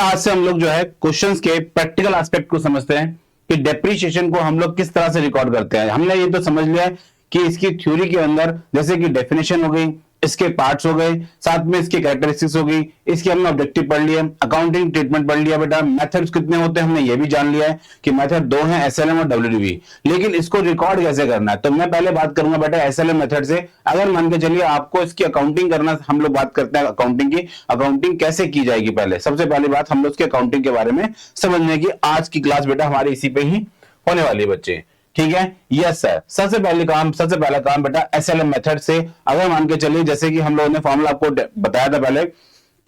आज से हम लोग जो है क्वेश्चंस के प्रैक्टिकल एस्पेक्ट को समझते हैं कि डेप्रीशिएशन को हम लोग किस तरह से रिकॉर्ड करते हैं। हमने ये तो समझ लिया है कि इसकी थ्योरी के अंदर जैसे कि डेफिनेशन हो गई, इसके पार्ट्स हो गए, साथ में इसकी कैरेक्टरिस्टिक्स हो गई, इसके हमने ऑब्जेक्टिव पढ़ लिया, अकाउंटिंग ट्रीटमेंट पढ़ लिया बेटा, मेथड्स कितने होते हैं हमने ये भी जान लिया है कि मेथड दो हैं, एसएलएम और डब्ल्यूडीवी। लेकिन इसको रिकॉर्ड कैसे करना है तो मैं पहले बात करूंगा बेटा एसएलएम मेथड से। अगर मान के चलिए आपको इसकी अकाउंटिंग करना, हम लोग बात करते हैं अकाउंटिंग की, अकाउंटिंग कैसे की जाएगी पहले सबसे पहली बात हम लोग इसके अकाउंटिंग के बारे में समझने की आज की क्लास बेटा हमारी इसी पे ही होने वाली है बच्चे, ठीक है। यस सर, सबसे पहला काम बेटा एसएलएम मेथड से। अगर मान के चलिए जैसे कि हम लोगों ने फॉर्मूला आपको बताया था पहले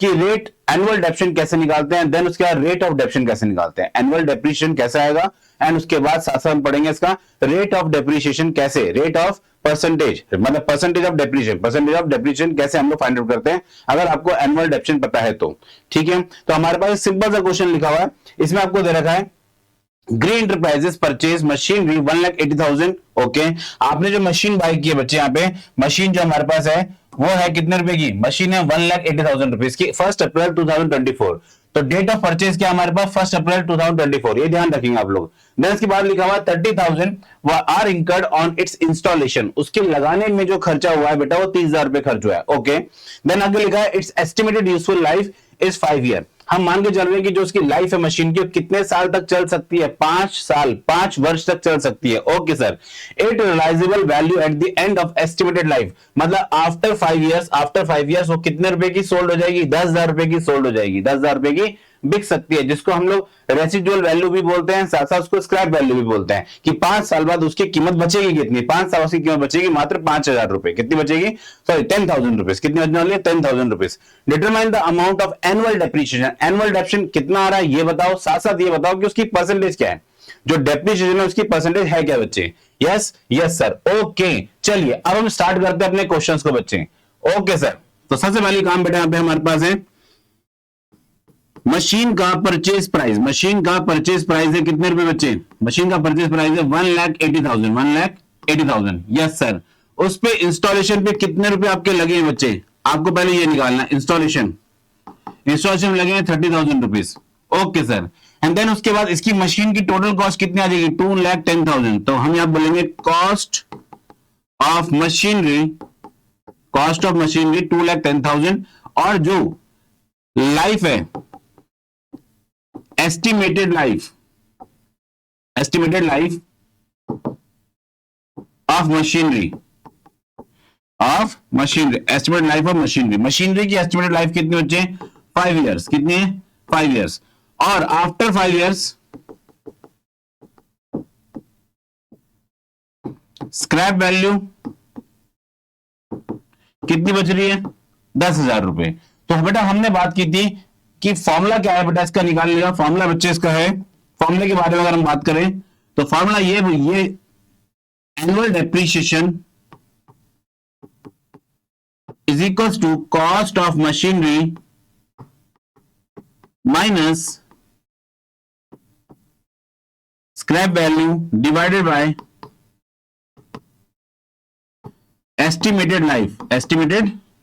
कि रेट एनुअल डेप्रिसिएशन कैसे निकालते हैं, देन उसके बाद रेट ऑफ डेप्रिसिएशन कैसे निकालते हैं, एनुअल डेप्रिसिएशन कैसे आएगा, एंड उसके बाद साथ साथ हम पढ़ेंगे इसका रेट ऑफ डेप्रिसिएशन कैसे, रेट ऑफ परसेंटेज मतलब परसेंटेज ऑफ डेप्रिसिएशन कैसे हम लोग फाइंड आउट करते हैं अगर आपको एनुअल डेप्रिसिएशन पता है तो, ठीक है। तो हमारे पास सिंपल सा क्वेश्चन लिखा हुआ है, इसमें आपको दे रखा है green enterprises purchase machinery 1,80,000। Okay, आपने जो मशीन बाय की है बच्चे, यहाँ पे मशीन जो हमारे पास है वो है कितने रुपए की मशीन है, 1,80,000 रुपीज की, 1 अप्रैल 2024। तो डेट ऑफ परचेज क्या हमारे पास 1 अप्रैल 2024, ये ध्यान रखेंगे आप लोग। देन इसके बाद लिखा हुआ 30,000 are inked on its installation, उसके लगाने में जो खर्चा हुआ है बेटा वो 30,000 रुपए खर्च हुआ है। ओके, देन आगे लिखा है it's estimated useful life is 5 year. हम मान के चल रहे हैं कि जो उसकी लाइफ है मशीन की कितने साल तक चल सकती है, 5 साल 5 वर्ष तक चल सकती है। Okay sir, it realisable value at the end of estimated life, मतलब आफ्टर 5 इयर्स वो कितने रुपए की सोल्ड हो जाएगी, 10,000 रुपए की सोल्ड हो जाएगी, 10,000 रुपए की बिक सकती है, जिसको हम लोग रेसिडुअल वैल्यू भी बोलते हैं, साथ साथ उसको स्क्रैप वैल्यू भी बोलते हैं कि 5 साल बाद उसकी कीमत बचेगी कितनी, 5 साल उसकी कीमत बचेगी मात्र 5,000 रुपए। कितनी बचेगी, सॉरी 10,000 रुपीज, कितनी बचने वाली है 10,000 rupees. Determine the amount of annual depreciation, annual depreciation कितना आ रहा है ये बताओ, साथ साथ ये बताओ कि उसकी परसेंटेज क्या है, जो डेप्रिसिएशन है उसकी परसेंटेज है क्या बच्चे। Yes yes sir, okay. चलिए अब हम स्टार्ट करते हैं अपने क्वेश्चंस को बच्चे। ओके सर, तो सबसे पहले काम बेटा यहाँ पे हमारे पास है मशीन का परचेज प्राइस, मशीन का परचेज प्राइस है कितने रुपए बच्चे, मशीन का परचेज प्राइस है 1,80,000, 1,80,000। यस सर, उस पे इंस्टॉलेशन पे कितने रुपए आपके लगे हैं बच्चे, आपको पहले ये निकालना, इंस्टॉलेशन लगे हैं 30,000 rupees. Okay sir, and then उसके बाद इसकी मशीन की टोटल कॉस्ट कितनी आ जाएगी, 2,10,000। तो हम यहां बोलेंगे कॉस्ट ऑफ मशीनरी 2,10,000, और जो लाइफ है estimated life of machinery, estimated life of machinery की एस्टिमेटेड लाइफ कितनी बच्चे, 5 इयर्स, कितनी है 5 इयर्स। और आफ्टर 5 इयर्स स्क्रैप वैल्यू कितनी बच रही है, 10,000 रुपए। तो बेटा हमने बात की थी कि फॉर्मूला क्या है बेटा इसका निकाल लिया, फॉर्मूला बच्चे इसका है, फॉर्मूले के बारे में अगर हम बात करें तो फॉर्मूला ये annual depreciation is equal to cost of machinery minus scrap value divided by estimated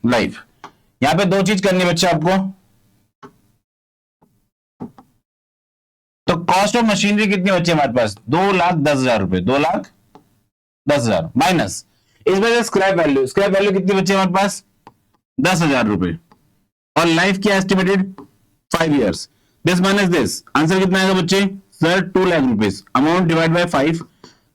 life. यहां पे दो चीज करनी है बच्चे आपको, तो कॉस्ट ऑफ मशीनरी कितनी बच्चे हमारे पास 2,10,000 रुपए, 2,10,000 माइनस इस वजह स्क्रैप वैल्यू कितनी बच्चे हमारे पास 10,000 रुपए, और लाइफ की estimated 5 years, this minus this, answer कितना आएगा बच्चे sir 2 lakh rupees, amount divide by 5।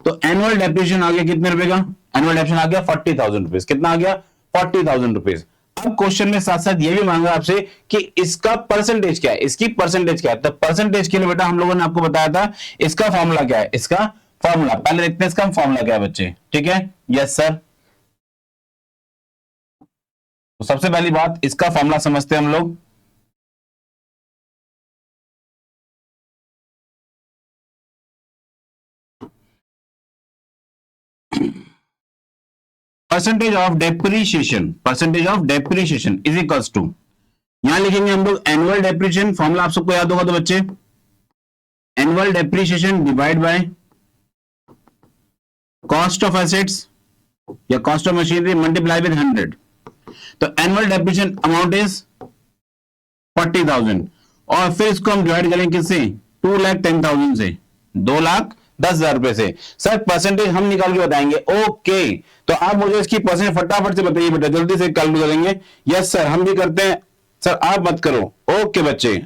तो एनुअल डेप्रिसिएशन आ गया कितने रुपए का, एनुअल डेप्रिसिएशन आ गया 40,000 रुपीज, कितना आ गया 40,000 रुपीज। अब क्वेश्चन में साथ साथ ये भी मांगा आपसे कि इसका परसेंटेज क्या है, इसकी परसेंटेज क्या है। तो परसेंटेज के लिए बेटा हम लोगों ने आपको बताया था इसका फॉर्मूला क्या है, इसका फॉर्मूला पहले देखते हैं, इसका फॉर्मूला क्या है बच्चे, ठीक है। यस सर, तो सबसे पहली बात इसका फॉर्मूला समझते हैं हम लोग। Percentage of depreciation is equals to, यहां लिखेंगे हम लोग एनुअल डेप्रिसिएशन, फॉर्मूला आप सबको याद होगा तो बच्चे annual depreciation divide by cost of assets या cost of machinery multiply with 100। तो एनुअल डेप्रिसिएशन अमाउंट इज 40,000, और फिर इसको हम डिवाइड करेंगे किससे, 2,10,000 से, 2,10,000 रुपए से। सर परसेंटेज हम निकाल के बताएंगे। ओके, तो आप मुझे इसकी परसेंटेज फटाफट से बताइए बेटा, जल्दी से कैलकुलेट करेंगे। यस सर, हम भी करते हैं सर, आप मत करो। ओके बच्चे,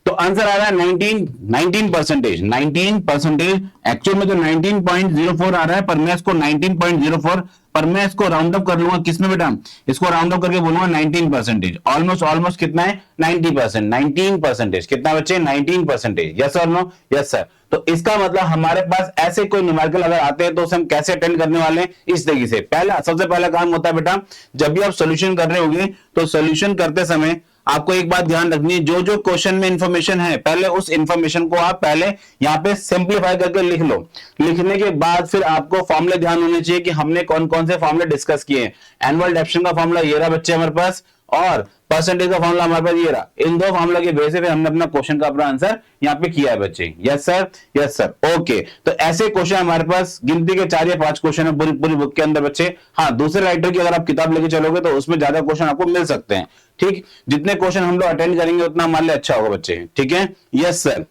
तो आंसर आ रहा है 19% 19%। एक्चुअल में तो 19.04 आ रहा है, पर मैं इसको 19.04, पर मैं इसको राउंड अप कर लूंगा किसमें बेटा, इसको राउंड अप करके बोलूंगा 19%। ऑलमोस्ट कितना है, 90%। 19% कितना बच्चे, 19%। यस और नो, यस सर। तो इसका मतलब हमारे पास ऐसे कोई न्यूमेरिकल अगर आते हैं तो उसे हम कैसे अटेंड करने वाले हैं, इस तरीके से। सबसे पहला काम होता है बेटा, जब भी आप सोल्यूशन कर रहे होंगे तो सोल्यूशन करते समय आपको एक बात ध्यान रखनी है, जो जो क्वेश्चन में इंफॉर्मेशन है पहले उस इंफॉर्मेशन को आप पहले यहाँ पे सिंप्लीफाई करके लिख लो। लिखने के बाद फिर आपको फॉर्मूले ध्यान होने चाहिए कि हमने कौन कौन से फॉर्मूले डिस्कस किए हैं। एनुअल डेफिनेशन का फॉर्मूला ये रहा बच्चे हमारे पास, और परसेंटेज का फॉर्मूला हमारे पास ये रहा। इन दो फॉर्मूला के बेसिस पे हमने अपना क्वेश्चन का अपना आंसर यहाँ पे किया है बच्चे। Yes sir, yes sir. Okay, तो ऐसे क्वेश्चन हमारे पास गिनती के 4 या 5 क्वेश्चन है पूरी बुक के अंदर बच्चे। हाँ, दूसरे राइटर की अगर आप किताब लेके चलोगे तो उसमें ज्यादा क्वेश्चन आपको मिल सकते हैं। ठीक, जितने क्वेश्चन हम लोग अटेंड करेंगे उतना हमारे लिए अच्छा होगा बच्चे। ठीक है, यस सर।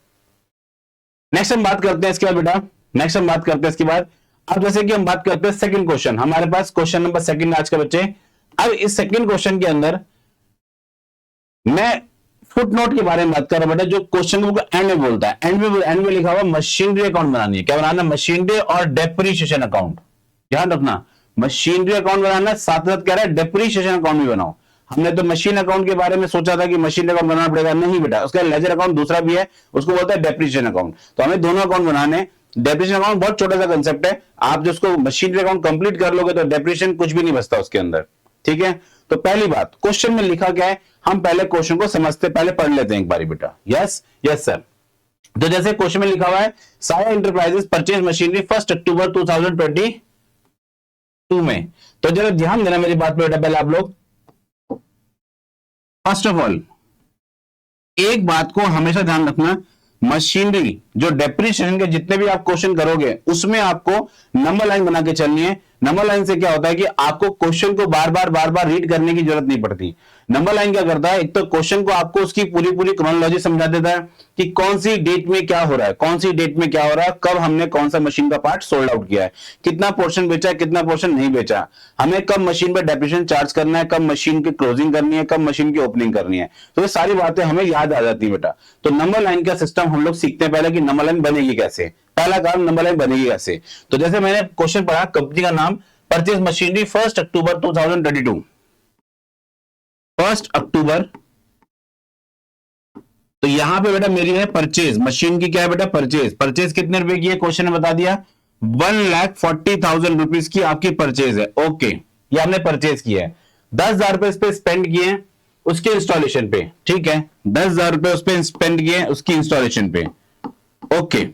नेक्स्ट हम बात करते हैं इसके बाद बेटा, नेक्स्ट हम बात करते हैं इसके बाद। अब जैसे कि हम बात करते हैं सेकंड क्वेश्चन, हमारे पास क्वेश्चन नंबर सेकंड आज का बच्चे। अब इस सेकंड क्वेश्चन के अंदर मैं फुटनोट के बारे में बात कर रहा हूं बेटा, जो क्वेश्चन को एंड में बोलता है। एंड में लिखा हुआ मशीनरी अकाउंट बनानी है। क्या बनाना, मशीनरी और डेप्रीशिएशन अकाउंट। ध्यान रखना, मशीनरी अकाउंट बनाना, साथ साथ कह रहा है डेप्रीशिएशन अकाउंट भी बनाओ। हमने तो मशीन अकाउंट के बारे में सोचा था कि मशीन अकाउंट बनाना पड़ेगा, नहीं बेटा, उसका लेजर अकाउंट दूसरा भी है, उसको बोलता है डेप्रीशिएशन अकाउंट। तो हमें दोनों अकाउंट बनाने। डेप्रीशिएशन अकाउंट बहुत छोटा सा कंसेप्ट है, आप जिसको मशीनरी अकाउंट कंप्लीट कर लोगे तो डेप्रीशिएशन कुछ भी नहीं बचता उसके अंदर। ठीक है, तो पहली बात क्वेश्चन में लिखा क्या है, हम पहले क्वेश्चन को समझते, पहले पढ़ लेते हैं एक बारी बेटा। Yes, yes sir. तो जैसे क्वेश्चन में लिखा हुआ है, साया इंटरप्राइजेस परचेज मशीनरी 1 अक्टूबर 2022 में। तो जरा ध्यान देना मेरी बात पे बेटा, पहले आप लोग फर्स्ट ऑफ ऑल एक बात को हमेशा ध्यान रखना, मशीनरी जो डेप्रीशिएशन के जितने भी आप क्वेश्चन करोगे उसमें आपको नंबर लाइन बना के चलनी है। नंबर लाइन से क्या होता है कि आपको क्वेश्चन को बार बार रीड करने की जरूरत नहीं पड़ती। नंबर लाइन क्या करता है, एक तो क्वेश्चन को आपको उसकी पूरी क्रोनोलॉजी समझा देता है कि कौन सी डेट में क्या हो रहा है, कौन सी डेट में क्या हो रहा है, कब हमने कौन सा मशीन का पार्ट सोल्ड आउट किया है, कितना पोर्शन बेचा है, कितना पोर्शन नहीं बेचा, हमें कब मशीन पर डेप्रिसिएशन चार्ज करना है, कब मशीन की क्लोजिंग करनी है, कब मशीन की ओपनिंग करनी है। तो ये सारी बातें हमें याद आ जाती है बेटा। तो नंबर लाइन का सिस्टम हम लोग सीखते हैं पहले कि नंबर लाइन बनेगी कैसे। पहला काम, नंबर लाइन बनेगी कैसे। तो जैसे मैंने क्वेश्चन पढ़ा, कंपनी का नाम परचेज मशीनरी 1 अक्टूबर 2022, 1 अक्टूबर। तो यहां पे बेटा मेरी है परचेज, मशीन की क्या है बेटा, परचेज। परचेज कितने रुपए की है, क्वेश्चन ने बता दिया 1,40,000 रुपीज की आपकी परचेज है। ओके, ये हमने परचेज किया है, 10,000 रुपए इस पे स्पेंड किए हैं उसके इंस्टॉलेशन पे। ठीक है, 10,000 रुपए उस पे स्पेंड किए हैं उसकी इंस्टॉलेशन पे। Okay,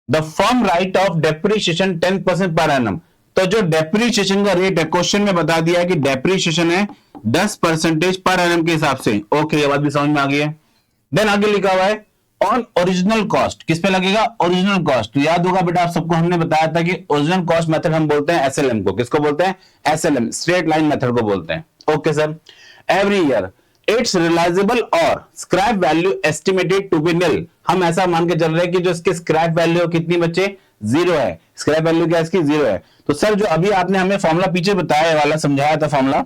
the firm right of depreciation 10% per annum. तो जो डेप्रीशिएशन का रेट है क्वेश्चन में बता दिया है कि डेप्रीशिएशन है 10% पर एनम के हिसाब से। ओके, ये बात भी समझ में आ गई है। देन आगे लिखा हुआ है ऑन ओरिजिनल कॉस्ट, किस पे लगेगा, ओरिजिनल कॉस्ट। तो याद होगा बेटा आप सबको हमने बताया था कि ओरिजिनल कॉस्ट मेथड हम बोलते हैं एसएलएम को। किसको बोलते हैं, एसएलएम, स्ट्रेट लाइन मेथड को बोलते हैं। Okay sir. Every year it's realisable और scrap value estimated to be nil. हम ऐसा मान के चल रहे हैं कि जो इसकी स्क्रैप वैल्यू कितनी बच्चे, 0 है। स्क्रैप वैल्यू क्या इसकी, 0 है। तो सर जो अभी आपने हमें फॉर्मूला पीछे बताया वाला समझाया था फॉर्मूला,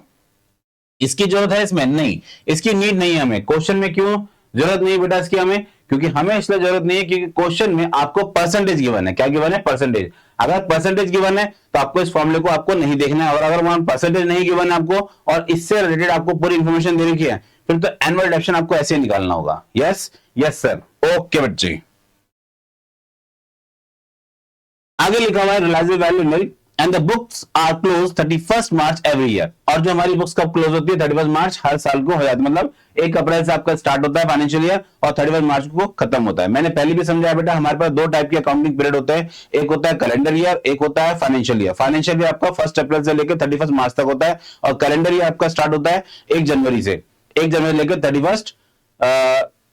इसकी जरूरत है इसमें, नहीं, इसकी नीड नहीं है हमें। क्वेश्चन में क्यों जरूरत नहीं बेटा इसकी हमें, क्योंकि हमें इसलिए जरूरत नहीं है क्योंकि क्वेश्चन में आपको परसेंटेज गिवन है। क्या गिवन है, परसेंटेज। अगर परसेंटेज गिवन है तो आपको इस फॉर्मूले को आपको नहीं देखना है, और अगर वहां परसेंटेज नहीं गिवन है आपको और इससे रिलेटेड आपको पूरी इंफॉर्मेशन दे रखी है फिर तो एनुअल डेफिनेशन आपको ऐसे निकालना होगा। Yes, yes sir. ओके बच्चे, आगे लिखा हुआ है realisable value nil and the books are close 31 March every year. और जो हमारी बुक्स कब क्लोज होती है, 31 मार्च हर साल को हो जाती है। मतलब 1 अप्रैल से आपका स्टार्ट होता है फाइनेंशियल ईयर और 31 मार्च को खत्म होता है। मैंने पहले भी समझाया बेटा, हमारे पास 2 टाइप के अकाउंटिंग पीरियड होते हैं, एक होता है कैलेंडर ईयर, एक होता है फाइनेंशियल ईयर। फाइनेंशियल ईयर आपका 1 अप्रैल से लेकर 31 मार्च तक होता है और कैलेंडर ईयर आपका स्टार्ट होता है 1 जनवरी से, 1 जनवरी लेकर 31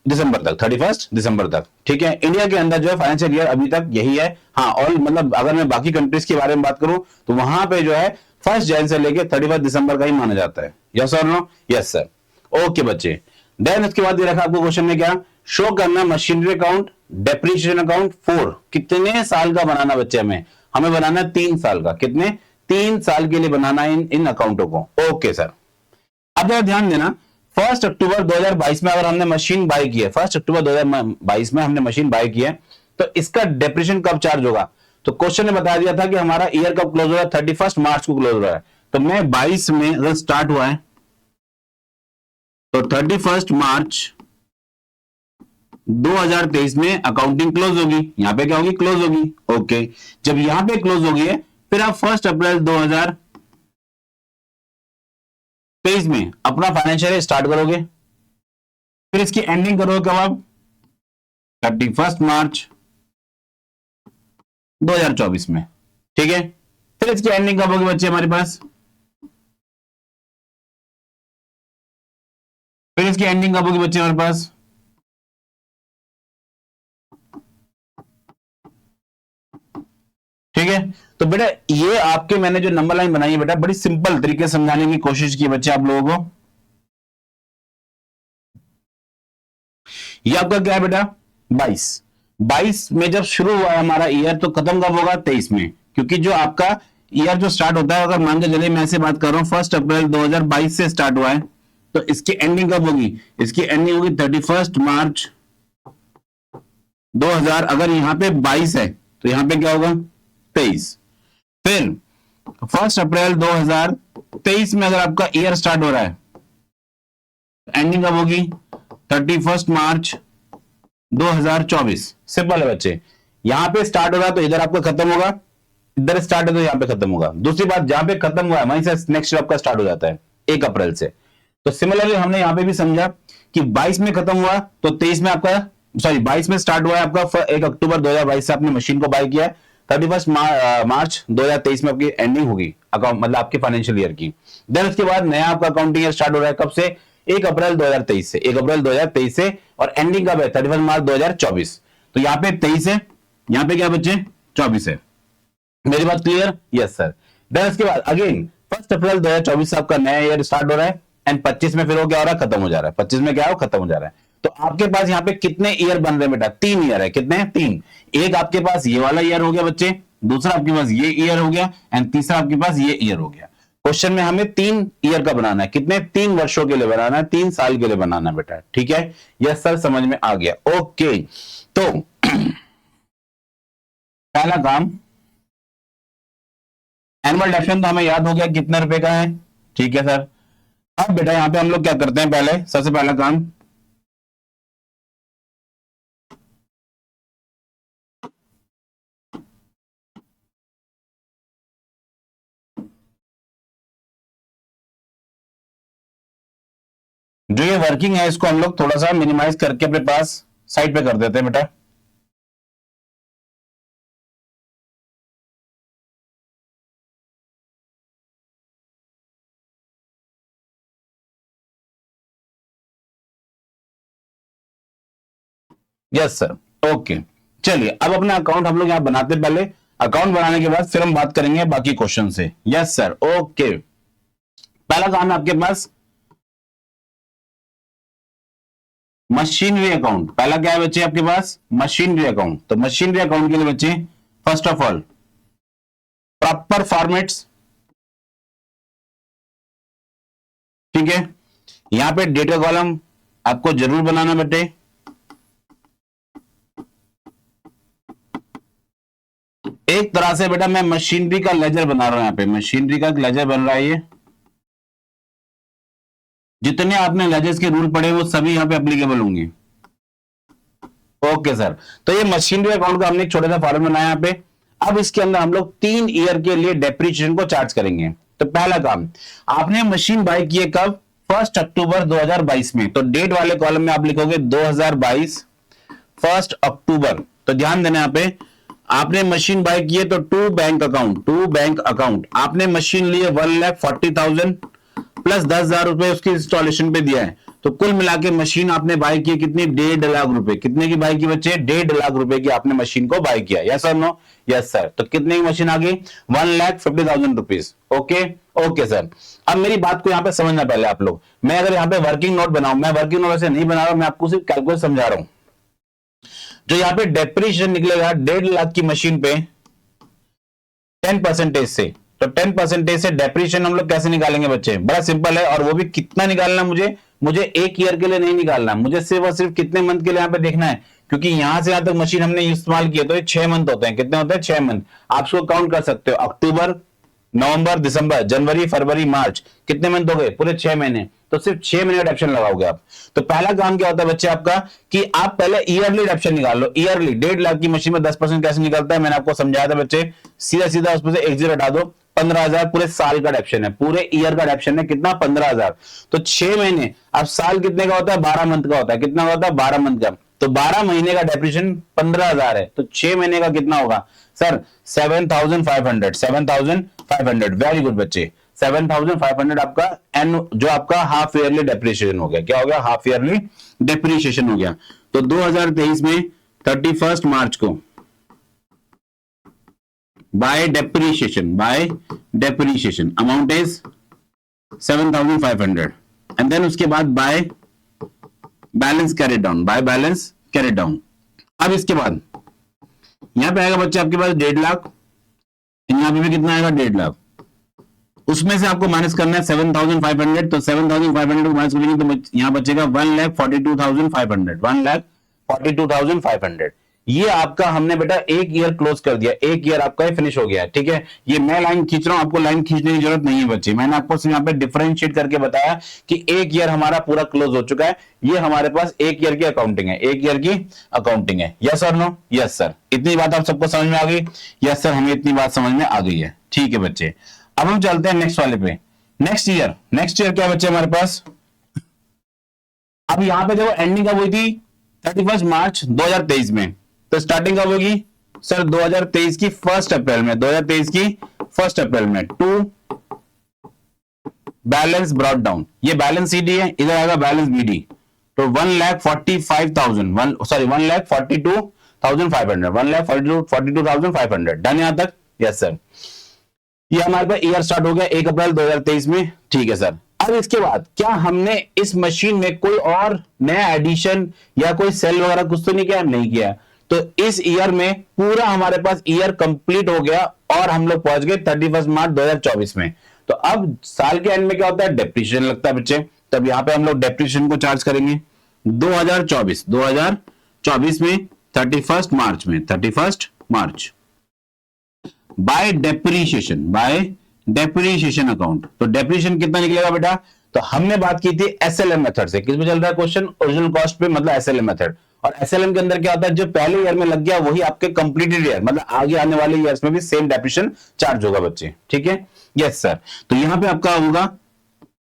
दिसंबर तक, 31 दिसंबर तक। ठीक है, इंडिया के अंदर जो है फाइनेंशियल ईयर अभी तक यही है। हाँ, और मतलब अगर मैं बाकी कंट्रीज के बारे में बात करूं तो वहां पे जो है 1 जनवरी से लेके 31 दिसंबर का ही माना जाता है। यस और नो? Yes sir. ओके बच्चे, देन उसके बाद ये रखा आपको क्वेश्चन में क्या, शो करना machinery account, depreciation account for, कितने साल का बनाना बच्चे, हमें बनाना 3 साल का। कितने? 3 साल के लिए बनाना इन अकाउंटों को। Okay sir. अब जरा ध्यान देना, 1 अक्टूबर 2022 में अगर हमने मशीन बाय की है, 1 अक्टूबर 2022 में हमने मशीन बाय की है, तो इसका डेप्रिसिएशन कब चार्ज होगा? तो क्वेश्चन ने बता दिया था कि हमारा ईयर कब क्लोज हो रहा है, 31 मार्च को क्लोज हो रहा है। तो मैं 22 में अगर स्टार्ट हुआ है तो 31 मार्च 2023 में अकाउंटिंग क्लोज होगी। यहां पे क्या होगी? क्लोज होगी। ओके, जब यहां पे क्लोज होगी है, फिर आप 1 अप्रैल 2023 में अपना फाइनेंशियल स्टार्ट करोगे, फिर इसकी एंडिंग करोगे कब आप? 31 मार्च 2024 में। ठीक है, फिर इसकी एंडिंग कब होगी बच्चे हमारे पास? फिर इसकी एंडिंग कब होगी बच्चे हमारे पास? ठीक है, तो बेटा ये आपके मैंने जो नंबर लाइन बनाई है बेटा, बड़ी सिंपल तरीके से समझाने की कोशिश की बच्चे आप लोगों को। ये आपका क्या है बेटा? 22 में जब शुरू हुआ है हमारा ईयर, तो खत्म कब होगा? 23 में। क्योंकि जो आपका ईयर जो स्टार्ट होता है, अगर मान के चलिए मैं ऐसे बात कर रहा हूं 1 अप्रैल 2022 से स्टार्ट हुआ है, तो इसकी एंडिंग कब होगी? इसकी एंडिंग होगी 31 मार्च 2000। अगर यहां पे 22 है तो यहां पे क्या होगा? 23। फिर 1 अप्रैल 2023 में अगर आपका ईयर स्टार्ट हो रहा है, एंडिंग कब होगी? 31 मार्च 2024। सिंपल है बच्चे, यहां पे स्टार्ट हो रहा है तो इधर आपका खत्म होगा, इधर स्टार्ट है तो यहां पे खत्म होगा। दूसरी बात, जहां पे खत्म हुआ है वहीं से नेक्स्ट आपका स्टार्ट हो जाता है 1 अप्रैल से। तो सिमिलरली हमने यहां पे भी समझा कि 22 में खत्म हुआ तो 23 में आपका, सॉरी 22 में स्टार्ट हुआ है आपका, 1 अक्टूबर 2022 से आपने मशीन को बाय किया है, 31 मार्च 2023 में आपकी एंडिंग होगी अकाउंट, मतलब आपके फाइनेंशियल ईयर की। देन उसके बाद नया आपका अकाउंटिंग ईयर स्टार्ट हो रहा है कब से? 1 अप्रैल 2023 से। 1 अप्रैल 2023 से, और एंडिंग कब है? 31 मार्च 2024। तो यहाँ पे 23 है, यहाँ पे क्या बच्चे? 24 है। मेरी बात क्लियर? Yes sir. देन उसके बाद अगेन 1 अप्रैल 2024 से आपका नया ईयर स्टार्ट हो रहा है, एंड 25 में फिर वो क्या हो रहा है? खत्म हो जा रहा है। 25 में क्या हो? खत्म हो जा रहा है। तो आपके पास यहाँ पे कितने ईयर बन रहे हैं बेटा? 3 ईयर है। कितने हैं? 3। एक आपके पास ये वाला ईयर हो गया बच्चे, दूसरा आपके पास ये ईयर हो गया, एंड तीसरा आपके पास ये ईयर हो गया। क्वेश्चन में हमें 3 ईयर का बनाना है। कितने? 3 वर्षों के लिए बनाना है, 3 साल के लिए बनाना है बेटा। ठीक है, यस सर, समझ में आ गया। ओके, तो पहला काम, एनुअल डेफिनेशन तो हमें याद हो गया कितने रुपए का है। ठीक है सर। अब बेटा यहां पे हम लोग क्या करते हैं, पहले सबसे पहला काम, जो ये वर्किंग है इसको हम लोग थोड़ा सा मिनिमाइज करके अपने पास साइड पे कर देते हैं बेटा। Yes sir. ओके, चलिए अब अपना अकाउंट हम लोग यहां बनाते हैं। पहले अकाउंट बनाने के बाद फिर हम बात करेंगे बाकी क्वेश्चन से। Yes sir. ओके, पहला काम है आपके पास मशीनरी अकाउंट। पहला क्या है बच्चे आपके पास? Machinery account. तो मशीनरी अकाउंट के लिए बच्चे first of all proper formats. ठीक है, यहां पे डेटा कॉलम आपको जरूर बनाना बेटे। एक तरह से बेटा मैं मशीनरी का लेजर बना रहा हूं, यहां पे मशीनरी का लेजर बन रहा है। ये जितने आपने लेजर्स के रूल पढ़े वो सभी यहां पे एप्लीकेबल होंगे। Okay sir. तो ये मशीनरी अकाउंट का हमने एक छोटा सा फॉर्म बनाया यहाँ पे। अब इसके अंदर हम लोग 3 ईयर के लिए डेप्रिसिएशन को चार्ज करेंगे। तो पहला काम, आपने मशीन बाय की है कब? 1 अक्टूबर 2022 में। तो डेट वाले कॉलम में आप लिखोगे 2022 1 अक्टूबर। तो ध्यान देना यहाँ पे, आपने मशीन बाय की है तो टू बैंक अकाउंट आपने मशीन ली है 1,40,000 प्लस 10,000 रुपए उसकी इंस्टॉलेशन पे दिया है, तो कुल मिला के मशीन आपने बाय की कितनी, 1.5 लाख रुपए। कितने की बाय की बच्चे, 1.5 लाख रुपए की आपने मशीन को बाय किया, यस और नो, यस सर। तो कितने की मशीन आ गई, 1,50,000 रुपीज। Okay okay sir. अब मेरी बात को यहाँ पे समझना पहले आप लोग, मैं अगर यहाँ पे वर्किंग नोट बनाऊं, मैं वर्किंग नोट ऐसे नहीं बना रहा हूं, मैं आपको सिर्फ कैलकुलेट समझा रहा हूं। जो यहाँ पे डेप्रिसिएशन निकलेगा 1.5 लाख की मशीन पे 10% से, तो 10% से डेप्रिसिएशन हम लोग कैसे निकालेंगे बच्चे, बड़ा सिंपल है। और वो भी कितना निकालना, मुझे एक ईयर के लिए नहीं निकालना, मुझे सिर्फ और सिर्फ कितने मंथ के लिए यहाँ पे देखना है, क्योंकि यहां से यहां तक मशीन हमने इस्तेमाल किया तो ये 6 मंथ होते हैं। कितने होते हैं, 6 मंथ। आप उसको काउंट कर सकते हो, अक्टूबर, नवंबर, दिसंबर, जनवरी, फरवरी, मार्च, कितने मंथ हो गए, पूरे 6 महीने। तो सिर्फ 6 महीने का डेप्शन लगाओगे आप। तो पहला काम क्या होता है बच्चे आपका, कि आप पहले ईयरली डेप्शन निकाल लो। ईयरली 1.5 लाख की मशीन में 10% कैसे निकलता है, मैंने आपको समझाया था बच्चे। सीधा सीधा उसमें से एक जीरो हटा दो, 15,000 पूरे साल का डेप्शन है, पूरे ईयर का डेप्शन है कितना, 15,000। तो 6 महीने, अब साल कितने का होता है, 12 मंथ का होता है। कितना होता है, 12 मंथ का। तो 12 महीने का डेप्रिसिएशन 15,000 है, तो 6 महीने का कितना होगा सर, 7,500। 7,500, वेरी गुड बच्चे। 7,500 आपका जो आपका हाफ ईयरली डेप्रिसिएशन हो गया। क्या हो गया, हाफ ईयरली डेप्रिसिएशन हो गया। तो 2023 में 31 मार्च को by depreciation amount is 7,500 and then उसके बाद बाय बैलेंस कैरिड डाउन। अब इसके बाद यहां पे आएगा बच्चे आपके पास 1.5 लाख, यहां पे भी कितना आएगा, 1.5 लाख। उसमें से आपको माइनस करना है 7,500, तो 7,500 को माइनस करेंगे तो यहां बचेगा 1,42,500। 1,42,500 ये आपका हमने बेटा एक ईयर क्लोज कर दिया, एक ईयर आपका फिनिश हो गया। ठीक है, ये मैं लाइन खींच रहा हूं, आपको लाइन खींचने की जरूरत नहीं है बच्चे। मैंने आपको सिर्फ यहाँ पे डिफरेंशिएट करके बताया कि एक ईयर हमारा पूरा क्लोज हो चुका है। ये हमारे पास एक ईयर की अकाउंटिंग है, एक ईयर की अकाउंटिंग है। यस और नो, यस सर। इतनी बात आप सबको समझ में आ गई, यस सर, हमें इतनी बात समझ में आ गई है। ठीक है बच्चे, अब हम चलते हैं नेक्स्ट वाले पे। नेक्स्ट ईयर क्या बच्चे हमारे पास, अब यहां पे देखो एंडिंग कब हुई थी, 31 मार्च 2023 में। तो स्टार्टिंग कब होगी सर, 2023 की 1 अप्रैल में। 2023 की 1 अप्रैल में टू बैलेंस ब्रॉट डाउन, ये बैलेंस सीडी है, इधर आएगा बैलेंस बीडी। तो 1,45,000 सॉरी 1,42,500 1,42,500 डन यहां तक, यस सर। ये हमारे पास ईयर स्टार्ट हो गया 1 अप्रैल 2023 में। ठीक है सर। अब इसके बाद क्या हमने इस मशीन में कोई और नया एडिशन या कोई सेल वगैरह कुछ तो नहीं किया, नहीं किया। तो इस ईयर में पूरा हमारे पास ईयर कंप्लीट हो गया और हम लोग पहुंच गए 31 मार्च 2024 में। तो अब साल के एंड में क्या होता है, डेप्रिसिएशन लगता है बच्चे। तब यहां पे हम लोग डेप्रिसिएशन को चार्ज करेंगे 2024 में 31 मार्च बाय डेप्रिसिएशन अकाउंट। तो डेप्रिसिएशन कितना निकलेगा बेटा, तो हमने बात की थी एसएलएम मेथड से। किस में चल रहा है क्वेश्चन, ओरिजिनल कॉस्ट पे, मतलब एसएलएम मेथड। और एसएलएम के अंदर क्या होता है, जो पहले ईयर में लग गया वही आपके कंप्लीटेड ईयर, मतलब आगे आने वाले ईयर्स में भी सेम डेप्रिसिएशन चार्ज होगा बच्चे। ठीक है, यस सर। तो यहां पे आपका होगा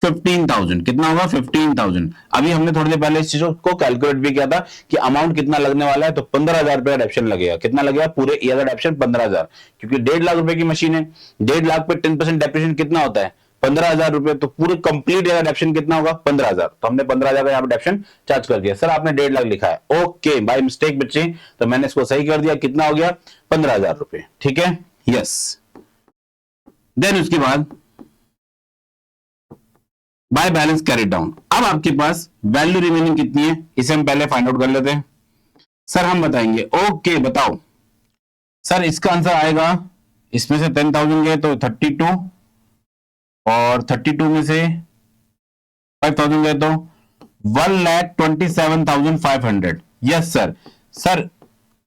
15,000, कितना होगा 15,000। अभी हमने थोड़ी देर पहले इस चीजों को कैलकुलेट भी किया था कि अमाउंट कितना लगने वाला है। तो 15,000 रुपए का डेप्शन लगेगा। कितना लगेगा, पूरे ईयर का डेप्शन 15,000, क्योंकि 1.5 लाख रुपए की मशीन है। 1.5 लाख पे 10% डेप्रिसिएशन कितना होता है, 15,000 रुपए। तो पूरे कंप्लीट ईयर का डेप्शन कितना होगा, 15,000। तो हमने 15,000 का यहाँ पे डेप्शन चार्ज कर दिया। सर आपने 1.5 लाख लिखा है, ओके बाय मिस्टेक बच्चे, तो मैंने इसको सही कर दिया। कितना हो गया, 15,000 रुपए। ठीक है, यस। देन उसके बाद बाय बैलेंस कैरी डाउन। अब आपके पास वैल्यू रिमेनिंग कितनी है, इसे हम पहले फाइंड आउट कर लेते हैं। सर हम बताएंगे, ओके बताओ सर। इसका आंसर आएगा, इसमें से 10,000 गए तो 32, और 32 में से 5,000 गए तो 1,27,500। Yes sir. सर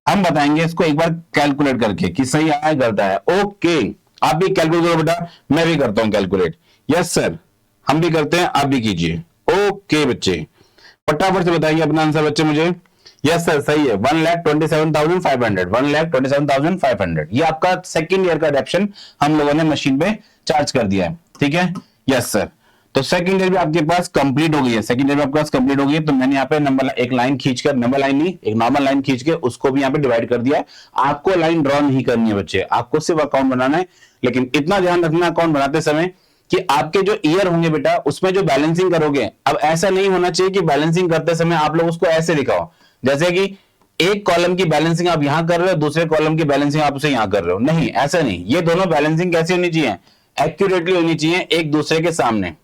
हम बताएंगे इसको एक बार कैलकुलेट करके कि सही आया गलत आया। ओके, आप भी कैलकुलेट करो बेटा, मैं भी करता हूं कैलकुलेट। यस सर, हम भी करते हैं, आप भी कीजिए। ओके बच्चे, फटाफट से बताइए अपना आंसर बच्चे मुझे। यस सर सही है, 1,27,500 1,27,500 ये आपका सेकंड ईयर का डेप्शन हम लोगों ने मशीन पे चार्ज कर दिया है। ठीक है, यस सर। तो सेकंड ईयर भी आपके पास कंप्लीट हो गई है, सेकंड ईयर भी आपके पास कंप्लीट हो गई है। तो मैंने यहाँ पे नंबर एक लाइन खींचकर, नंबर लाइन नहीं, एक नॉर्मल लाइन खींच के उसको भी यहाँ पे डिवाइड कर दिया है। आपको लाइन ड्रॉ नहीं करनी है बच्चे, आपको सिर्फ अकाउंट बनाना है। लेकिन इतना ध्यान रखना अकाउंट बनाते समय कि आपके जो ईयर होंगे बेटा उसमें जो बैलेंसिंग करोगे, अब ऐसा नहीं होना चाहिए कि बैलेंसिंग करते समय आप लोग उसको ऐसे दिखाओ जैसे कि एक कॉलम की बैलेंसिंग आप यहां कर रहे हो, दूसरे कॉलम की बैलेंसिंग आप उसे यहां कर रहे हो, नहीं ऐसा नहीं। ये दोनों बैलेंसिंग कैसी होनी चाहिए, एक्यूरेटली होनी चाहिए एक दूसरे के सामने।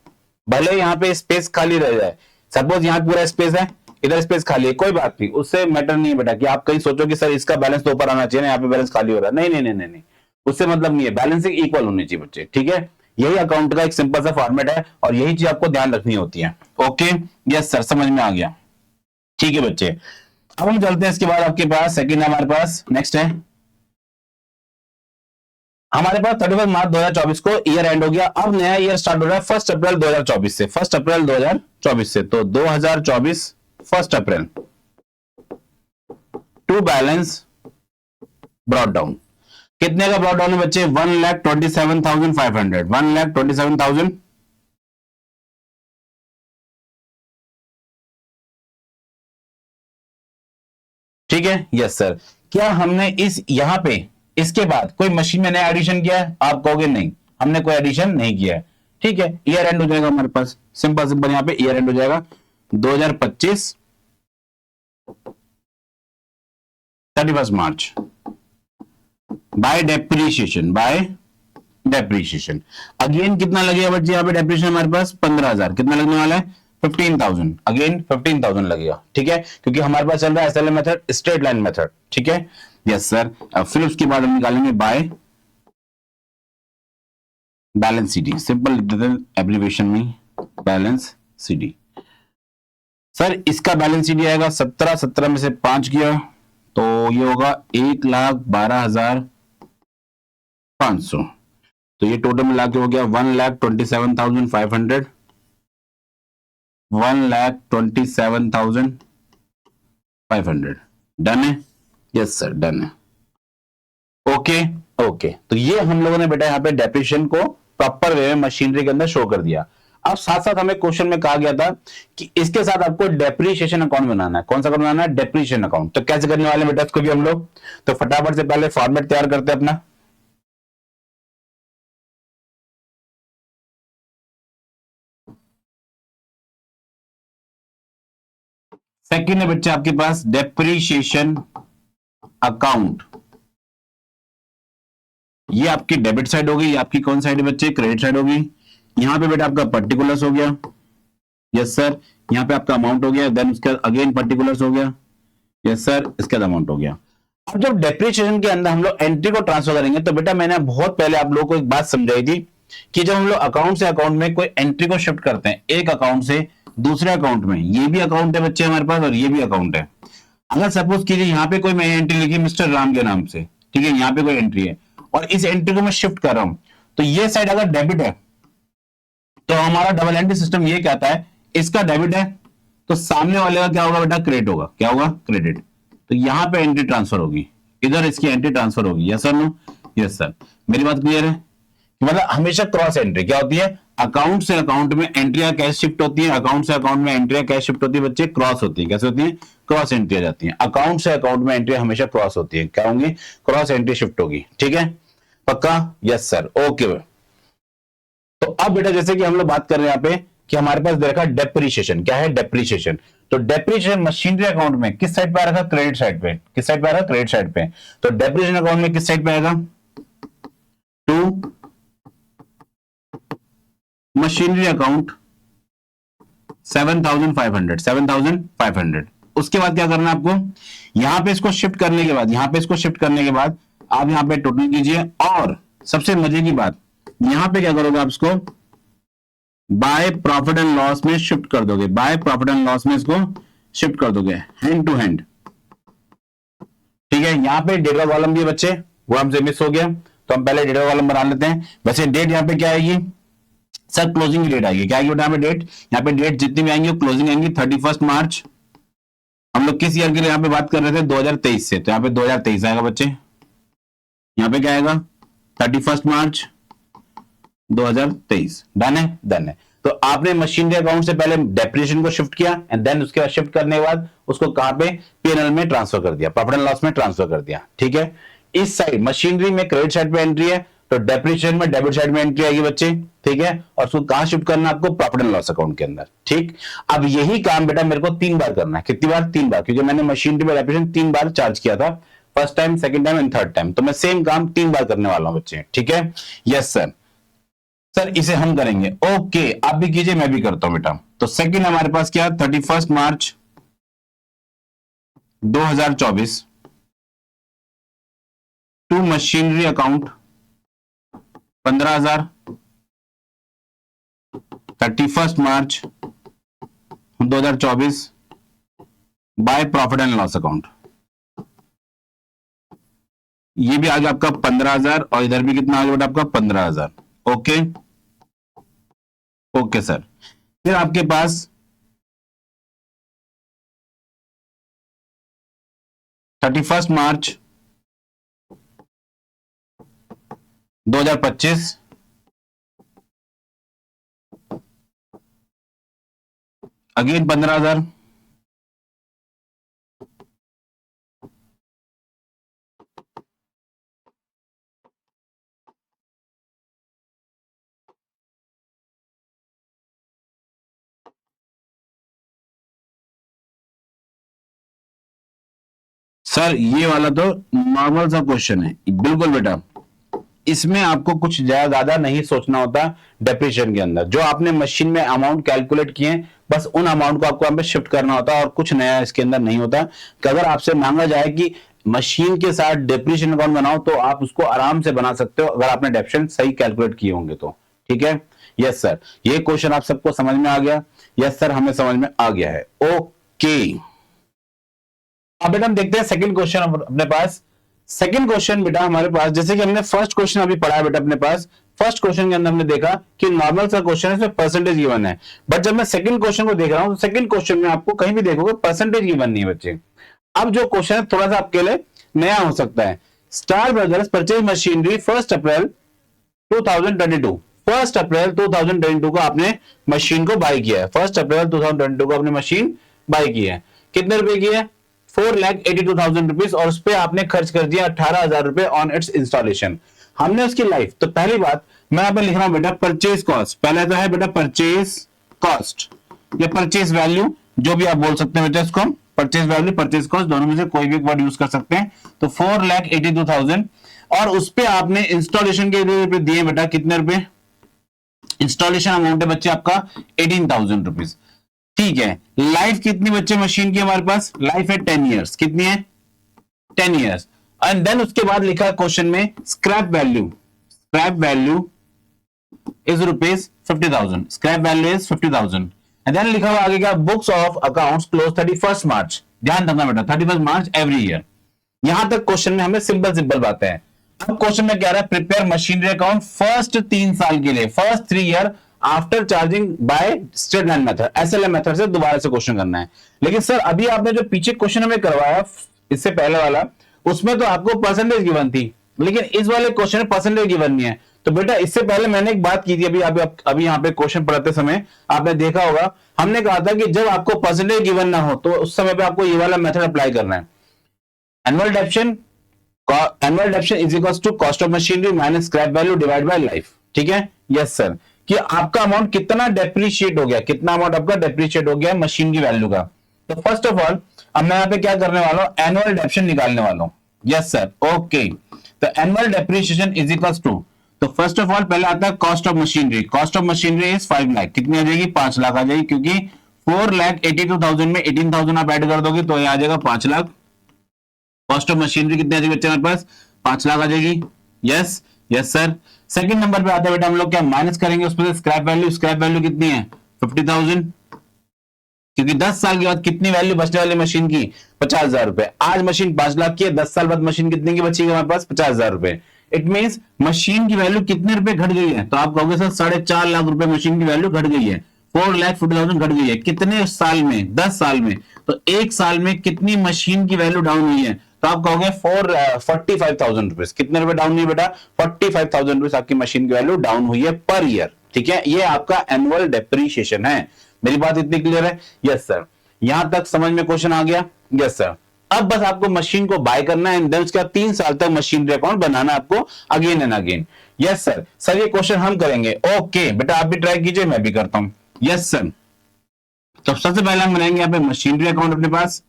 भले यहाँ पे स्पेस खाली रह जाए, सपोज यहाँ पूरा स्पेस है, इधर स्पेस खाली है, कोई बात नहीं, उससे मैटर नहीं है बेटा कि आप कहीं सोचो कि सर इसका बैलेंस तो ऊपर आना चाहिए ना, यहाँ पे बैलेंस खाली हो रहा है, नहीं नहीं नहीं नहीं नहीं, उससे मतलब नहीं है, बैलेंसिंग इक्वल होनी चाहिए बच्चे, ठीक है। यही अकाउंट का एक सिंपल सा फॉर्मेट है और यही चीज आपको ध्यान रखनी होती है। ओके, यस सर, समझ में आ गया, ठीक है बच्चे। अब हम चलते हैं इसके बाद आपके पास सेकंड, हमारे पास नेक्स्ट है, हमारे पास 31 मार्च 2024 को ईयर एंड हो गया। अब नया ईयर स्टार्ट हो रहा है 1 अप्रैल 2024 से, 1 अप्रैल 2024 से, तो 2024 1 अप्रैल टू बैलेंस ब्रॉट डाउन। कितने का ब्रॉट डाउन है बच्चे, 1,27,500, 1,27,000, ठीक है, यस सर। क्या हमने इस यहां पे इसके बाद कोई मशीन में नया एडिशन किया है, आप कहोगे नहीं, हमने कोई एडिशन नहीं किया है, ठीक है। ईयर एंड हो जाएगा हमारे पास, सिंपल सिंपल यहां पे ईयर एंड हो जाएगा 2025 31 मार्च by depreciation, by depreciation. Again कितना लगेगा बच्चे यहाँ पे डेप्रीशिएशन हमारे पास 15,000, कितना लगने वाला है 15,000, अगेन 15,000 लगेगा, ठीक है, क्योंकि हमारे पास चल रहा है SLM method, straight line method, ठीक है, यस सर। फिर उसके बाद हम निकालेंगे बाय बैलेंस सीडी, सिंपल लिख देते हैं एब्रिविएशन में बैलेंस सीडी। सर इसका बैलेंस सीडी आएगा 17 में से 5 किया तो ये होगा 1,12,500, तो ये टोटल मिला के हो गया 1,27,500, 1,27,500, डन है, यस सर डन है। ओके ओके, तो ये हम लोगों ने बेटा यहाँ पे डेप्रिसिएशन को प्रॉपर वे में मशीनरी के अंदर शो कर दिया। अब साथ साथ हमें क्वेश्चन में कहा गया था कि इसके साथ आपको डेप्रिसिएशन अकाउंट बनाना है। कौन सा अकाउंट बनाना है, डेप्रिसिएशन अकाउंट। तो कैसे करने वाले बेटा इसको भी हम लोग, तो फटाफट से पहले फॉर्मेट तैयार करते हैं अपना। सेकंड है बच्चे आपके पास डेप्रिसिएशन अकाउंट, ये आपकी डेबिट साइड होगी, ये आपकी कौन साइड है बच्चे, क्रेडिट साइड होगी। यहां पे बेटा आपका पर्टिकुलर्स हो गया, यस सर, यहां पे आपका अमाउंट हो गया, देन उसके बाद अगेन पर्टिकुलर्स हो गया, यस सर, इसके बाद अमाउंट हो गया। अब जब डेप्रिसिएशन के अंदर हम लोग एंट्री को ट्रांसफर करेंगे तो बेटा मैंने बहुत पहले आप लोगों को एक बात समझाई थी कि जब हम लोग अकाउंट से अकाउंट में कोई एंट्री को शिफ्ट करते हैं, एक अकाउंट से दूसरे अकाउंट में, ये भी अकाउंट है बच्चे हमारे पास और ये भी अकाउंट है। अगर सपोज कीजिए यहाँ पे कोई मैंने एंट्री लिखी मिस्टर राम के नाम से, ठीक है, यहाँ पे कोई एंट्री है और इस एंट्री को मैं शिफ्ट कर रहा हूं, तो ये साइड अगर डेबिट है तो हमारा डबल एंट्री सिस्टम ये कहता है इसका डेबिट है तो सामने वाले का क्या होगा बेटा, क्रेडिट होगा, क्या होगा, क्रेडिट। तो यहां पे एंट्री ट्रांसफर होगी, इधर इसकी एंट्री ट्रांसफर होगी, yes sir, no, yes sir. मेरी बात क्लियर है, मतलब हमेशा क्रॉस एंट्री क्या होती है, अकाउंट से अकाउंट में एंट्रियां कैश शिफ्ट होती है, अकाउंट से अकाउंट में एंट्रियां कैश शिफ्ट होती है बच्चे, क्रॉस होती है, कैसे होती है, क्रॉस एंट्री आ जाती है। अकाउंट से अकाउंट में एंट्री हमेशा क्रॉस होती है, क्या होंगी, क्रॉस एंट्री शिफ्ट होगी, ठीक है, पक्का, यस सर, ओके। तो अब बेटा जैसे कि हम लोग बात कर रहे हैं यहाँ पे कि हमारे पास देखा डेप्रिसिएशन, क्या है, डेप्रिसिएशन। तो डेप्रिसिएशन मशीनरी अकाउंट में किस साइड पे आ रखा, क्रेडिट साइड पे, किस साइड पे आ रहा, क्रेडिट साइड पे। तो डेप्रिसिएशन अकाउंट में किस साइड पे आएगा, टू मशीनरी अकाउंट 7,500, 7,500। उसके बाद क्या करना है आपको, यहां पे इसको शिफ्ट करने के बाद, यहां पे इसको शिफ्ट करने के बाद आप यहां पे टोटल कीजिए और सबसे मजे की बात, यहां पे क्या करोगे आप इसको बाय प्रॉफिट एंड लॉस में शिफ्ट कर दोगे, बाय प्रॉफिट एंड लॉस में इसको शिफ्ट कर दोगे हैंड टू हैंड, ठीक है। यहां पे डेट का कॉलम भी बच्चे वो हमसे मिस हो गया, तो हम पहले डेट का कॉलम बना लेते हैं। वैसे डेट यहां पे क्या आएगी सर, क्लोजिंग डेट आएगी, क्या आएगी बेटा यहाँ पे डेट, यहाँ पे डेट जितनी भी आएंगी क्लोजिंग आएंगी 31 मार्च। हम लोग किस ईयर के लिए यहाँ पे बात कर रहे थे, 2023 से, तो यहाँ पे 2023 आएगा बच्चे, यहाँ पे क्या आएगा 31 मार्च 2023, डन है, डन है। तो आपने मशीनरी अकाउंट से पहले डेप्रिसिएशन को शिफ्ट किया एंड देन उसके बाद शिफ्ट करने के बाद उसको कहां पे, पीएनएल में ट्रांसफर कर दिया, प्रॉफिट एंड लॉस में ट्रांसफर कर दिया, ठीक है। इस साइड मशीनरी में क्रेडिट साइड पे एंट्री है तो डेप्रिसिएशन में डेबिट साइड में एंट्री आएगी बच्चे, ठीक है, और उसको कहां शिफ्ट करना है आपको, प्रॉफिट एंड लॉस अकाउंट के अंदर, ठीक। अब यही काम बेटा मेरे को 3 बार करना है, कितनी बार, 3 बार, क्योंकि मैंने मशीनरी में डेप्रिसिएशन 3 बार चार्ज किया था, first time, second time and third time, तो मैं सेम काम 3 बार करने वाला हूं बच्चे, ठीक है। यस सर, सर इसे हम करेंगे, ओके आप भी कीजिए मैं भी करता हूं बेटा। तो सेकंड हमारे पास क्या, 31 March 2024 to machinery account 15,000, 31 March 2024 by profit and loss account. ये भी आ गया आपका 15,000 और इधर भी कितना आ गया बेटा आपका 15,000, ओके ओके सर। फिर आपके पास 31 मार्च 2025 अगेन 15,000, सर ये वाला तो नॉर्मल सा क्वेश्चन है बिल्कुल बेटा, इसमें आपको कुछ ज्यादा नहीं सोचना होता। डेप्रिसिएशन के अंदर जो आपने मशीन में अमाउंट कैलकुलेट किए बस उन अमाउंट को आपको यहाँ पे शिफ्ट करना होता है और कुछ नया इसके अंदर नहीं होता। कि अगर आपसे मांगा जाए कि मशीन के साथ डेप्रिसिएशन अकाउंट बनाओ तो आप उसको आराम से बना सकते हो अगर आपने डेप्रिसिएशन सही कैलकुलेट किए होंगे तो, ठीक है। यस सर, ये क्वेश्चन आप सबको समझ में आ गया, यस सर हमें समझ में आ गया है, ओके। अब बेटा हम देखते हैं सेकंड क्वेश्चन अपने पास। सेकंड क्वेश्चन बेटा हमारे पास, जैसे कि हमने फर्स्ट क्वेश्चन अभी पढ़ा है बेटा अपने पास, फर्स्ट क्वेश्चन के अंदर हमने देखा कि नॉर्मल सा क्वेश्चन है, इसमें परसेंटेज गिवन है, बट जब मैं सेकंड क्वेश्चन को देख रहा हूं तो सेकंड क्वेश्चन में आपको कहीं भी देखोगे परसेंटेज गिवन नहीं है बच्चे। अब जो क्वेश्चन है थोड़ा सा आपके लिए नया हो सकता है। स्टार ब्रदर्स परचेज मशीनरी 1 अप्रैल 2022, 1 अप्रैल 2022 को आपने मशीन को बाय किया है, 1 अप्रैल 2022 को आपने मशीन बाय की है, कितने रुपए की है, 4,82,000 रुपीज, और उस पर आपने खर्च कर दिया 18,000 रुपए ऑन इट्स इंस्टॉलेशन। हमने उसकी लाइफ, तो पहली बात मैं यहाँ पे लिख रहा हूं बेटा परचेज कॉस्ट, पहले तो है बेटा परचेज कॉस्ट या परचेज वैल्यू, जो भी आप बोल सकते हैं बेटा इसको हम परचेज वैल्यू परचेज कॉस्ट दोनों में से कोई भी एक वर्ड यूज कर सकते हैं। तो 4,82,000 और उस पर आपने इंस्टॉलेशन के रुपए दिए बेटा, कितने रुपए, इंस्टॉलेशन अमाउंट है बच्चे आपका 18,000 रुपीज, ठीक है। लाइफ कितनी बच्चे मशीन की हमारे पास, लाइफ है 10 इयर्स, कितनी है 10 इयर्स। एंड देन उसके बाद लिखा क्वेश्चन में scrap value is rupees 50,000, scrap value is 50,000। And then लिखा हुआ आगे क्या, books of accounts close 31 March, ध्यान रखना बेटा 31 मार्च एवरी ईयर। यहां तक क्वेश्चन में हमें सिंपल बातें हैं। अब क्वेश्चन में क्या रहा है, प्रिपेयर मशीनरी अकाउंट फर्स्ट 3 साल के लिए, first 3 year after charging by straight line method, SLM method से दोबारा से क्वेश्चन करना है। लेकिन सर अभी आपने जो पीछे क्वेश्चन हमें करवाया इससे पहले वाला, उसमें तो आपको परसेंटेज गिवन थी, लेकिन इस वाले क्वेश्चन में परसेंटेज गिवन नहीं है। तो बेटा इससे पहले मैंने एक बात की थी, अभी यहाँ पे क्वेश्चन पढ़ते समय आपने देखा होगा, हमने कहा था कि जब आपको परसेंटेज गिवन ना हो तो उस समय पे आपको ये वाला मेथड अप्लाई करना है। Annual depreciation is equal to cost of machinery minus scrap value divide by life, ठीक है। यस सर, कि आपका अमाउंट कितना डेप्रिशिएट हो गया, कितना अमाउंट आपका डेप्रिशिएट हो गया मशीन की वैल्यू का। तो फर्स्ट ऑफ ऑल अब मैं यहाँ पे क्या करने वाला हूं, एनुअल डेप्रिसिएशन निकालने वाला हूं। Yes sir, okay. तो annual depreciation is equal to, तो फर्स्ट ऑफ ऑल पहले आता है cost of machinery, cost of machinery is 5 lakh, कितनी आ जाएगी 5 लाख आ जाएगी, क्योंकि 4,82,000 में 18,000 आप ऐड कर दोगे तो ये आ जाएगा 5 लाख। कॉस्ट ऑफ मशीनरी कितनी आ जाएगी बच्चे हमारे पास, 5 लाख आ जाएगी। Yes yes sir. Second number पे आते हैं बेटा हम लोग क्या माइनस करेंगे उसमें से स्क्रैप वैल्यू कितनी है 50,000, क्योंकि 10 साल के बाद कितनी वैल्यू बचने वाली मशीन की 50,000 रुपए। आज मशीन 5 लाख की है, 10 साल बाद मशीन कितने की बचेगी हमारे पास 50,000 रुपए। इट मींस मशीन की वैल्यू कितने रुपए घट गई है, तो आप कहोगे सर 4.5 लाख रुपए मशीन की वैल्यू घट गई है, 4,50,000 घट गई है, कितने साल में 10 साल में। तो एक साल में कितनी मशीन की वैल्यू डाउन हुई है, तो आप कहोगे 45,000 रुपीज। कितने रुपए डाउन हुई है बेटा 45,000 रुपीज आपकी मशीन की वैल्यू डाउन हुई है पर ईयर, ठीक है। ये आपका एनुअल डेप्रिसिएशन है। मेरी बात इतनी क्लियर है? यस सर, यहां तक समझ में क्वेश्चन आ गया? Yes sir. अब बस आपको मशीन को बाय करना है एंड देन उसके बाद 3 साल तक मशीनरी अकाउंट बनाना आपको again and again. Yes sir, sir ये क्वेश्चन हम करेंगे। ओके बेटा, आप भी ट्राई कीजिए, मैं भी करता हूं। यस सर, तो सबसे पहले हम बनाएंगे यहाँ पे मशीनरी अकाउंट अपने पास।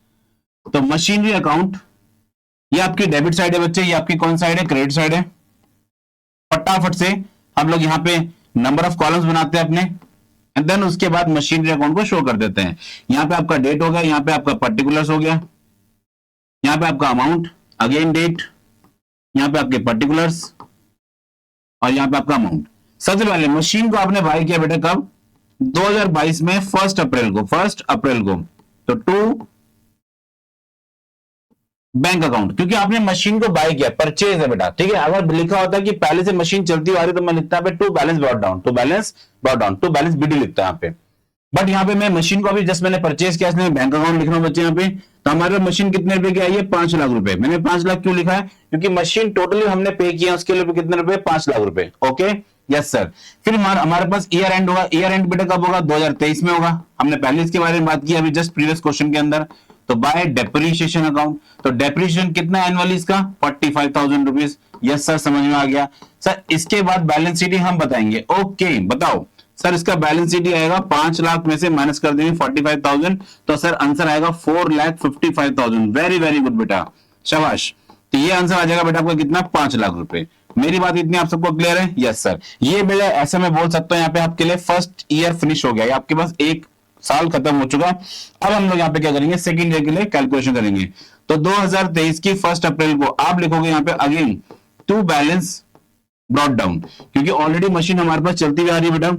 तो मशीनरी अकाउंट, ये आपकी डेबिट साइड है बच्चे, ये आपकी कौन साइड है, क्रेडिट साइड है। फटाफट से हम लोग यहाँ पे नंबर ऑफ कॉलम्स बनाते हैं अपने, एंड देन उसके बाद मशीनरी अकाउंट को शो कर देते हैं। यहाँ पे आपका डेट हो गया, यहाँ पे आपका पर्टिकुलर्स हो गया, यहाँ पे आपका अमाउंट, अगेन डेट, यहाँ पे आपके पर्टिकुलर्स, और यहाँ पे आपका अमाउंट। सबसे पहले मशीन को आपने बाय किया बेटा कब, 2022 में 1 अप्रैल को, 1 अप्रैल को। तो टू बैंक अकाउंट, क्योंकि आपने मशीन को बाय किया, परचेज है बेटा, ठीक है। अगर लिखा होता है कि पहले से मशीन चलती आ रही तो मैं लिखता है to balance brought down, to balance brought down, to balance BD लिखता है यहाँ पे। बट यहाँ पे मैं मशीन को अभी जस्ट मैंने परचेज किया, इसलिए बैंक अकाउंट लिख रहा हूँ बच्चे यहाँ पे। तो हमारे मशीन कितने रुपए की आई है, 5 लाख रुपए। मैंने 5 लाख क्यों लिखा है, क्योंकि मशीन टोटली हमने पे किया, उसके लिए कितने रुपए, 5 लाख रुपए। Okay, yes sir. फिर हमारे पास ईयर एंड होगा। ईयर एंड बेटा कब होगा, 2023 में होगा। हमने पहले इसके बारे में बात की अभी जस्ट प्रीवियस क्वेश्चन के अंदर। तो बाय डेप्रिसिएशन अकाउंट, तो डेप्रिसिएशन कितना एनुअली इसका, 45,000 रुपीज। यस सर, समझ में आ गया सर। इसके बाद बैलेंस शीट हम बताएंगे। ओके, बताओ सर, इसका बैलेंस शीट आएगा 5 लाख में से माइनस कर देंगे 45,000, तो सर आंसर आएगा 4,55,000। वेरी वेरी गुड बेटा, शाबाश। तो ये आंसर आ जाएगा बेटा आपका कितना, 5 लाख रुपए। मेरी बात इतनी आप सबको क्लियर है? Yes sir. ये बेटा ऐसे मैं बोल सकता हूं यहाँ पे आपके लिए फर्स्ट ईयर फिनिश हो गया, आपके पास 1 साल खत्म हो चुका। अब हम लोग यहाँ पे क्या करेंगे, सेकेंड ईयर के लिए कैलकुलेशन करेंगे। तो 2023 की 1 अप्रैल को आप लिखोगे यहाँ पे again to balance brought down, क्योंकि ऑलरेडी मशीन हमारे पास चलती हुई आ रही है बेटा।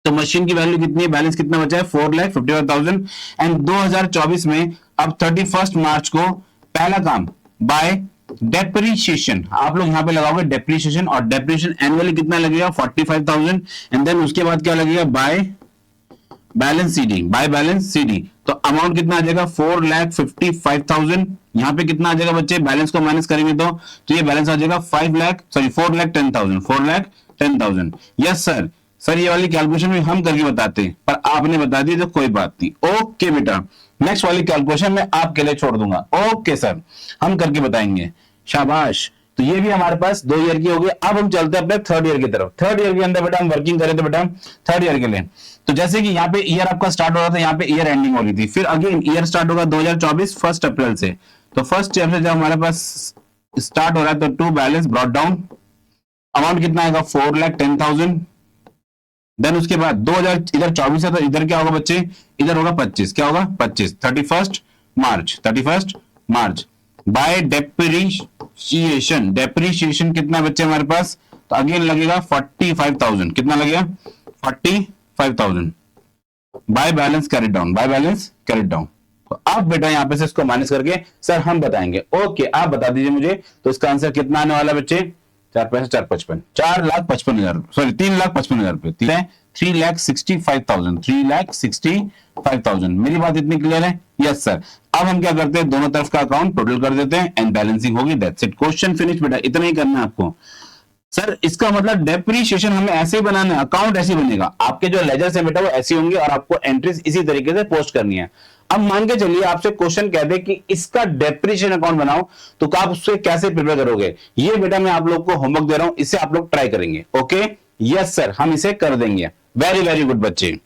तो मशीन की वैल्यू कितनी है, बैलेंस कितना बचा है, 4,55,000। एंड 2024 में अब 31 मार्च को पहला काम बाय डेप्रिसिएशन, आप लोग यहाँ पे लगाओगे डेप्रिसिएशन, और डेप्रिसिएशन एनुअली कितना लगेगा, 45,000। एंड देन उसके बाद क्या लगेगा, by balance CD, by balance CD. तो अमाउंट कितना आ जाएगा, 4,55,000। यहाँ पे कितना आ जाएगा बच्चे, बैलेंस को माइनस करेंगे तो ये बैलेंस आ जाएगा 4,10,000, 4,10,000। यस सर, सर ये वाली कैलकुलेशन भी हम करके बताते हैं, पर आपने बता दी तो कोई बात नहीं। ओके बेटा, नेक्स्ट वाली कैलकुलेशन मैं आपके लिए छोड़ दूंगा। ओके सर, हम करके बताएंगे, शाबाश। तो ये भी हमारे पास 2 ईयर की होगी। अब हम चलते हैं अपने 3rd ईयर की तरफ। 3rd ईयर के अंदर बेटा हम वर्किंग करें तो बेटा 3rd ईयर के लिए, तो जैसे कि यहाँ पे ईयर आपका स्टार्ट हो रहा था, यहाँ पे ईयर एंडिंग हो रही थी। फिर अगेन ईयर स्टार्ट होगा 2024 1 अप्रैल से। तो फर्स्ट ईयर से जब हमारे पास स्टार्ट हो रहा है तो to balance brought down, amount कितना आएगा, 4,10,000। देन उसके बाद 2000 इधर 24 है तो इधर क्या होगा बच्चे, इधर होगा 25। क्या होगा, 25। 31 मार्च बाय डेप्रिसिएशन, डेप्रिसिएशन कितना बच्चे हमारे पास, तो अगेन लगेगा 45,000। कितना लगेगा, 45,000 by balance carried down, by balance carried down. तो आप बेटा यहाँ पे से इसको माइनस करके सर हम बताएंगे। ओके, आप बता दीजिए मुझे, तो इसका आंसर कितना आने वाला बच्चे, 4 पैसे 4 55, 4,55,000, सॉरी 3,55,000 रुपए, 3,65,000, 3,65,000। मेरी बात इतनी क्लियर है? Yes sir. अब हम क्या करते हैं, दोनों तरफ का अकाउंट टोटल कर देते हैं एंड बैलेंसिंग होगी, दैट्स इट, क्वेश्चन फिनिश बेटा। इतना ही करना है आपको। सर इसका मतलब डेप्रिसिएशन हमें ऐसे ही बनाना है, अकाउंट ऐसे ही बनेगा, आपके जो लेजर्स है बेटा वो ऐसे होंगे और आपको एंट्रीज इसी तरीके से पोस्ट करनी है। अब मान के चलिए आपसे क्वेश्चन कह दे कि इसका डेप्रिसिएशन अकाउंट बनाओ, तो आप उससे कैसे प्रिपेयर करोगे? ये बेटा मैं आप लोग को होमवर्क दे रहा हूं, इससे आप लोग ट्राई करेंगे। ओके, यस सर, हम इसे कर देंगे। वेरी वेरी गुड बच्चे।